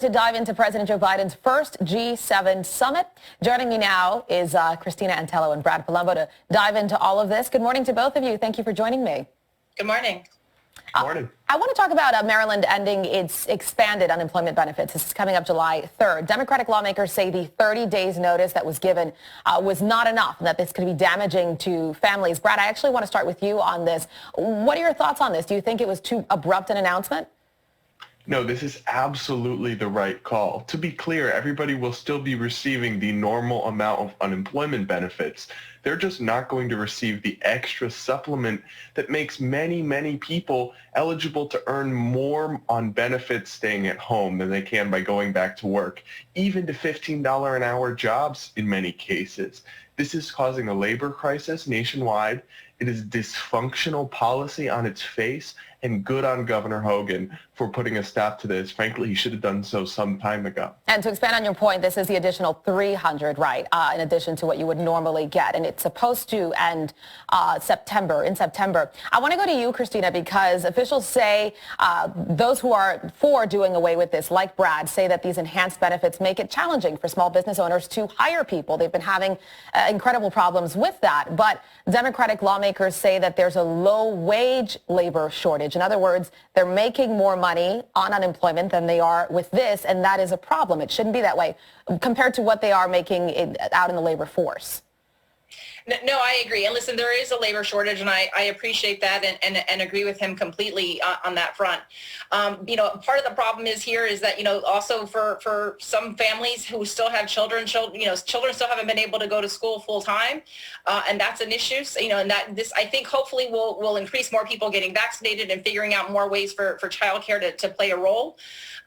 To dive into President Joe Biden's first G7 summit. Joining me now is Cristina Antelo and Brad Polumbo to dive into all of this. Good morning to both of you. Thank you for joining me. Good morning. Good morning. I want to talk about Maryland ending its expanded unemployment benefits. This is coming up July 3rd. Democratic lawmakers say the 30 days notice that was given was not enough and that this could be damaging to families. Brad, I actually want to start with you on this. What are your thoughts on this? Do you think it was too abrupt an announcement? No, this is absolutely the right call. To be clear, everybody will still be receiving the normal amount of unemployment benefits. They're just not going to receive the extra supplement that makes many, many people eligible to earn more on benefits staying at home than they can by going back to work, even to $15 an hour jobs in many cases. This is causing a labor crisis nationwide. It is dysfunctional policy on its face, and good on Governor Hogan for putting a stop to this. Frankly, he should have done so some time ago. And to expand on your point, this is the additional $300, right, in addition to what you would normally get. And it's supposed to end in September. I want to go to you, Cristina, because officials say those who are for doing away with this, like Brad, say that these enhanced benefits make it challenging for small business owners to hire people. They've been having incredible problems with that. But Democratic lawmakers say that there's a low-wage labor shortage. In other words, they're making more money on unemployment than they are with this, and that is a problem. It shouldn't be that way compared to what they are making out in the labor force. No, I agree. And listen, there is a labor shortage, and I appreciate that and agree with him completely on that front. Part of the problem is that, also for some families who still have children still haven't been able to go to school full time. And that's an issue. And that this, I think, hopefully will increase more people getting vaccinated and figuring out more ways for childcare to play a role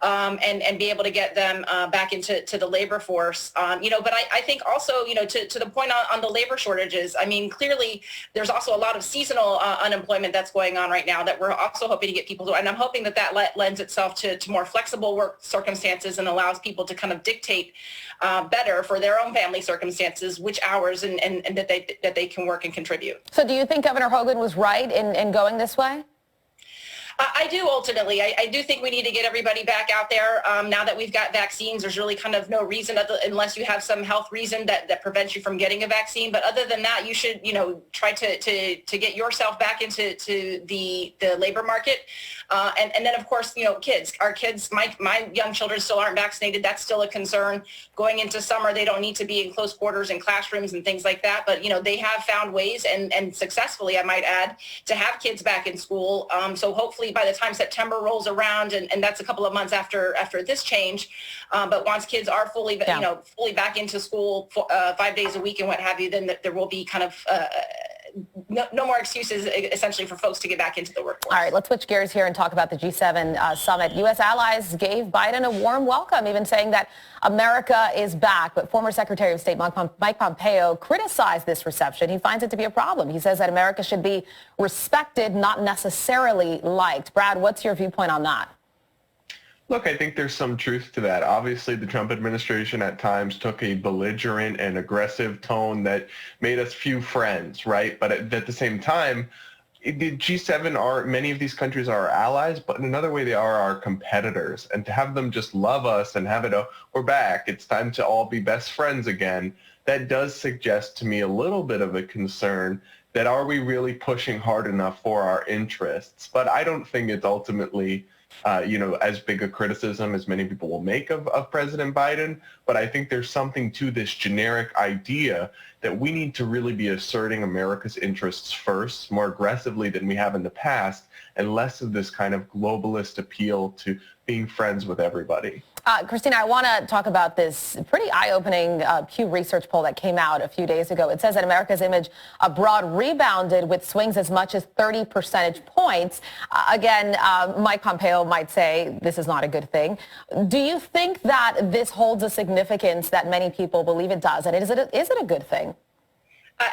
and be able to get them back into the labor force. But I think also, to the point on the labor shortages, I mean, clearly there's also a lot of seasonal unemployment that's going on right now that we're also hoping to get people to, and I'm hoping that lends itself to more flexible work circumstances and allows people to kind of dictate better for their own family circumstances which hours and that they can work and contribute. So do you think Governor Hogan was right in going this way? I do ultimately. I do think we need to get everybody back out there. Now that we've got vaccines, there's really kind of no reason unless you have some health reason that prevents you from getting a vaccine. But other than that, you should, try to get yourself back into the labor market. And then, of course, our kids, my young children still aren't vaccinated. That's still a concern. Going into summer, they don't need to be in close quarters in classrooms and things like that. But, they have found ways and successfully, I might add, to have kids back in school. So hopefully by the time September rolls around, and that's a couple of months after this change, but once kids are fully back into school 5 days a week and what have you, then there will be kind of no more excuses essentially for folks to get back into the workforce. All right, let's switch gears here and talk about the G7 summit. U.S. allies gave Biden a warm welcome, even saying that America is back. But former Secretary of State Mike Pompeo criticized this reception. He finds it to be a problem. He says that America should be respected, not necessarily liked. Brad, what's your viewpoint on that? Look, I think there's some truth to that. Obviously, the Trump administration at times took a belligerent and aggressive tone that made us few friends, right? But at the same time, the G7 many of these countries are our allies, but in another way, they are our competitors. And to have them just love us and have it, we're back, it's time to all be best friends again, that does suggest to me a little bit of a concern that are we really pushing hard enough for our interests? But I don't think it's ultimately as big a criticism as many people will make of President Biden. But I think there's something to this generic idea that we need to really be asserting America's interests first, more aggressively than we have in the past, and less of this kind of globalist appeal to being friends with everybody. Cristina, I want to talk about this pretty eye-opening Pew Research poll that came out a few days ago. It says that America's image abroad rebounded with swings as much as 30 percentage points. Again, Mike Pompeo might say this is not a good thing. Do you think that this holds a significance that many people believe it does? And is it a good thing?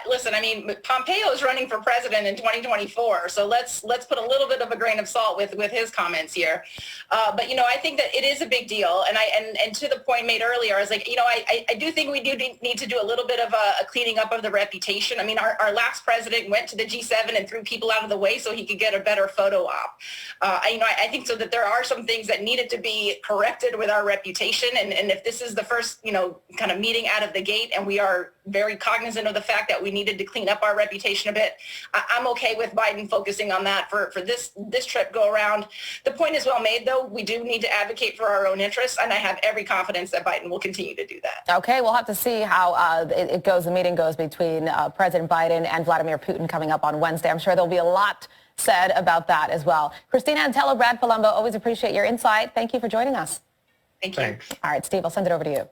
Listen, I mean, Pompeo is running for president in 2024, so let's put a little bit of a grain of salt with his comments here. But I think that it is a big deal, and to the point made earlier, I was like, I do think we do need to do a little bit of a cleaning up of the reputation. I mean, our last president went to the G7 and threw people out of the way so he could get a better photo op. I think so that there are some things that needed to be corrected with our reputation, and if this is the first kind of meeting out of the gate, and we are very cognizant of the fact that we needed to clean up our reputation a bit, I'm okay with Biden focusing on that for this trip go around. The point is well made, though. We do need to advocate for our own interests, and I have every confidence that Biden will continue to do that. Okay, we'll have to see how it goes. The meeting goes between President Biden and Vladimir Putin coming up on Wednesday. I'm sure there'll be a lot said about that as well. Cristina, Antelo, Brad, Polumbo, always appreciate your insight. Thank you for joining us. Thank you. Thanks. All right, Steve, I'll send it over to you.